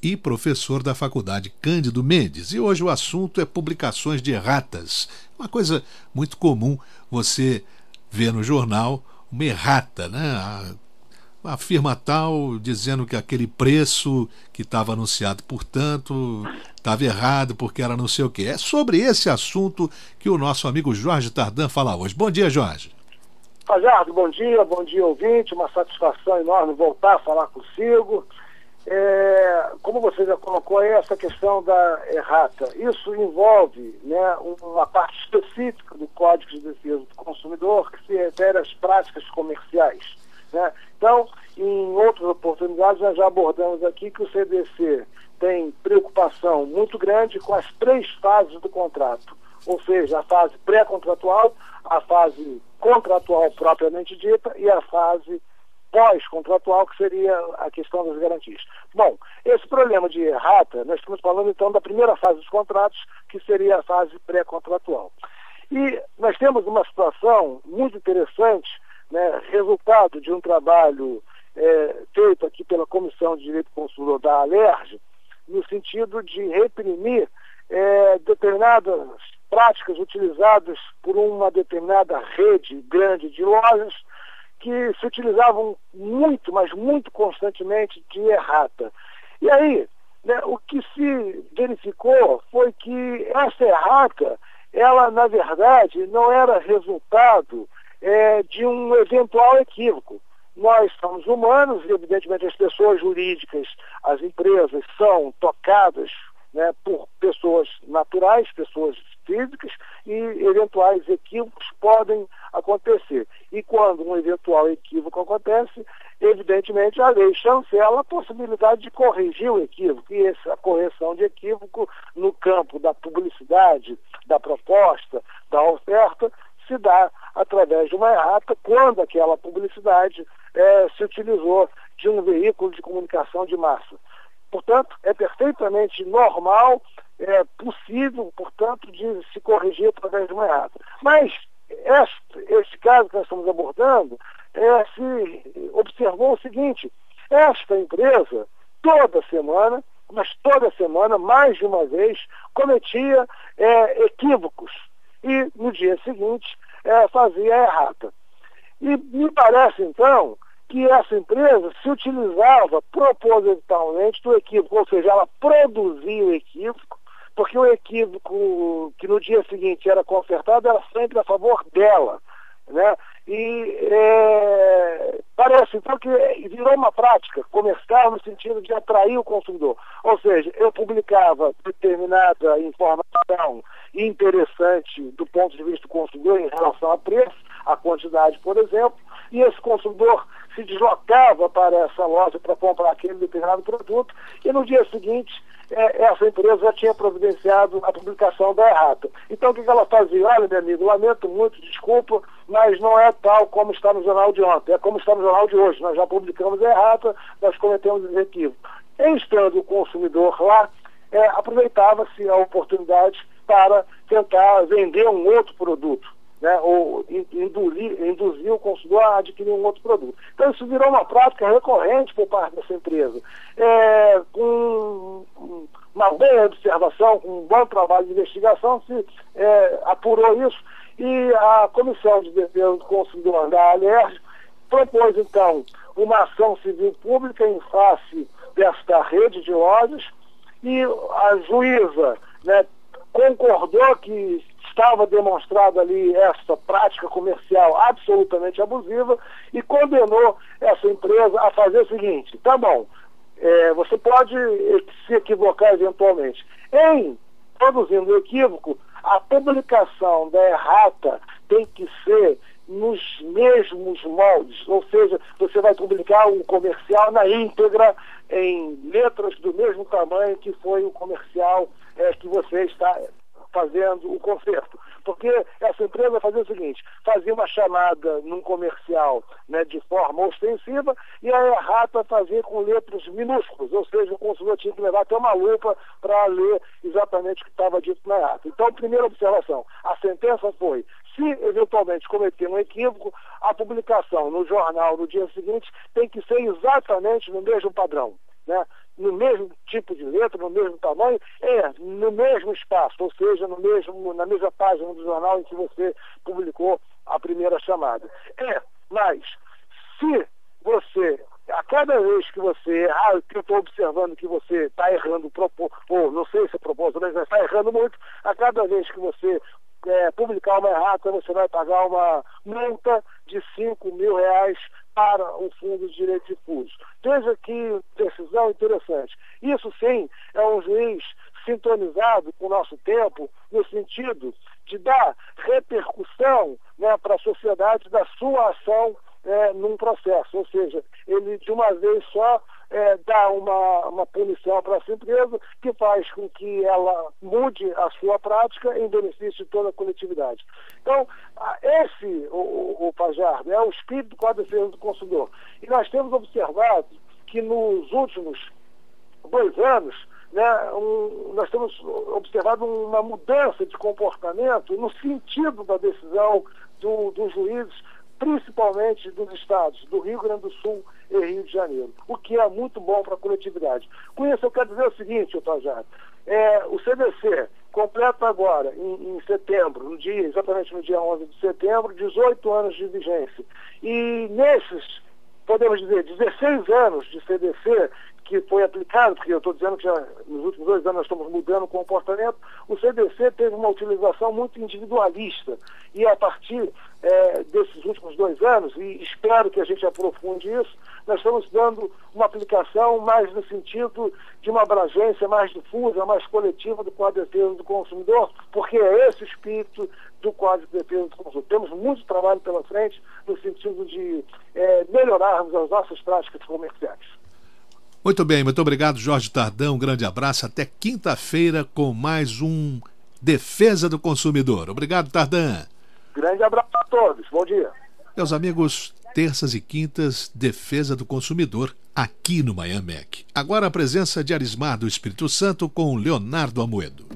e professor da Faculdade Cândido Mendes. E hoje o assunto é publicações de erratas. Uma coisa muito comum você ver no jornal uma errata, né? A firma tal dizendo que aquele preço que estava anunciado, portanto, estava errado porque era não sei o quê. É sobre esse assunto que o nosso amigo Jorge Tardan fala hoje. Bom dia, Jorge. Fajardo, bom dia ouvinte, uma satisfação enorme voltar a falar consigo. Como você já colocou aí, essa questão da errata, isso envolve, né, uma parte específica do Código de Defesa do Consumidor que se refere às práticas comerciais, né? Então, em outras oportunidades, nós já abordamos aqui que o CDC tem preocupação muito grande com as 3 fases do contrato, ou seja, a fase pré-contratual, a fase contratual propriamente dita e a fase pós-contratual, que seria a questão das garantias. Bom, esse problema de errata, nós estamos falando então da primeira fase dos contratos, que seria a fase pré-contratual. E nós temos uma situação muito interessante, né, resultado de um trabalho feito aqui pela Comissão de Direito do Consumidor da ALERJ, no sentido de reprimir determinadas práticas utilizadas por uma determinada rede grande de lojas que se utilizavam muito, mas muito constantemente de errata. E aí, né, o que se verificou foi que essa errata, ela, na verdade, não era resultado de um eventual equívoco. Nós somos humanos e, evidentemente, as pessoas jurídicas, as empresas, são tocadas, né, por pessoas naturais, pessoas físicas, e eventuais equívocos podem acontecer. E quando um eventual equívoco acontece, evidentemente a lei chancela a possibilidade de corrigir o equívoco. E essa correção de equívoco no campo da publicidade, da proposta, da oferta, se dá através de uma errata quando aquela publicidade se utilizou de um veículo de comunicação de massa. Portanto, é perfeitamente normal, possível, portanto, de se corrigir através de uma errata. Mas este caso que nós estamos abordando, se observou o seguinte: esta empresa, toda semana, mais de uma vez, cometia equívocos e, no dia seguinte, fazia a errata. E me parece, então, que essa empresa se utilizava propositalmente do equívoco, ou seja, ela produzia o equívoco, porque o equívoco que no dia seguinte era consertado era sempre a favor dela, né? E parece, então, que virou uma prática comercial no sentido de atrair o consumidor. Ou seja, eu publicava determinada informação interessante do ponto de vista do consumidor em relação a preço, a quantidade, por exemplo, e esse consumidor se deslocava para essa loja para comprar aquele determinado produto, e no dia seguinte essa empresa já tinha providenciado a publicação da errata. Então o que ela fazia? Olha, meu amigo, lamento muito, desculpa, mas não é tal como está no jornal de ontem, é como está no jornal de hoje. Nós já publicamos a errata, nós cometemos esse equívoco. Estando o consumidor lá, aproveitava-se a oportunidade para tentar vender um outro produto, né, ou induzir o consumidor a adquirir um outro produto. Então isso virou uma prática recorrente por parte dessa empresa. Com uma boa observação, com um bom trabalho de investigação, se apurou isso, e a Comissão de Defesa do Consumidor da ALERJ propôs, então, uma ação civil pública em face desta rede de lojas, e a juíza, né, concordou que estava demonstrada ali essa prática comercial absolutamente abusiva e condenou essa empresa a fazer o seguinte: tá bom, você pode se equivocar eventualmente. Em produzindo o equívoco, a publicação da errata tem que ser nos mesmos moldes, ou seja, você vai publicar um comercial na íntegra, em letras do mesmo tamanho que foi o comercial que você está fazendo o conserto. Porque essa empresa fazia o seguinte: fazia uma chamada num comercial, né, de forma ostensiva, e a errata fazia com letras minúsculas, ou seja, o consumidor tinha que levar até uma lupa para ler exatamente o que estava dito na errata. Então, primeira observação, a sentença foi: se eventualmente cometer um equívoco, a publicação no jornal no dia seguinte tem que ser exatamente no mesmo padrão, né? no mesmo tipo de letra, no mesmo tamanho, no mesmo espaço, ou seja, na mesma página do jornal em que você publicou a primeira chamada. Mas se você, a cada vez que você errar, que eu estou observando que você está errando, ou não sei se é propósito, mas está errando muito, a cada vez que você publicar uma errata, você vai pagar uma multa de R$5.000 para o Fundo de Direito Difuso. Veja que decisão interessante. Isso sim é um juiz sintonizado com o nosso tempo, no sentido de dar repercussão, né, para a sociedade da sua ação num processo. Ou seja, ele de uma vez só dá uma punição para essa empresa que faz com que ela mude a sua prática em benefício de toda a coletividade. Então, esse, o Pajardo, é o espírito do Código de Defesa do Consumidor. E nós temos observado que nos últimos 2 anos, nós temos observado uma mudança de comportamento no sentido da decisão dos juízes, principalmente dos estados do Rio Grande do Sul e Rio de Janeiro, o que é muito bom para a coletividade. Com isso eu quero dizer o seguinte, Pajardo, o CDC completa agora, em setembro, exatamente no dia 11 de setembro, 18 anos de vigência. E nesses, podemos dizer, 16 anos de CDC, que foi aplicado, porque eu estou dizendo que já nos últimos 2 anos nós estamos mudando o comportamento, o CDC teve uma utilização muito individualista. E a partir desses últimos 2 anos, e espero que a gente aprofunde isso, nós estamos dando uma aplicação mais no sentido de uma abrangência mais difusa, mais coletiva do Código de Defesa do Consumidor, porque é esse o espírito do Código de Defesa do Consumidor. Temos muito trabalho pela frente no sentido de melhorarmos as nossas práticas comerciais. Muito bem, muito obrigado, Jorge Tardão. Um grande abraço. Até quinta-feira com mais um Defesa do Consumidor. Obrigado, Tardão. Grande abraço a todos. Bom dia. Meus amigos, terças e quintas, Defesa do Consumidor, aqui no Manhã MEC. Agora a presença de Arismar do Espírito Santo com Leonardo Amoedo.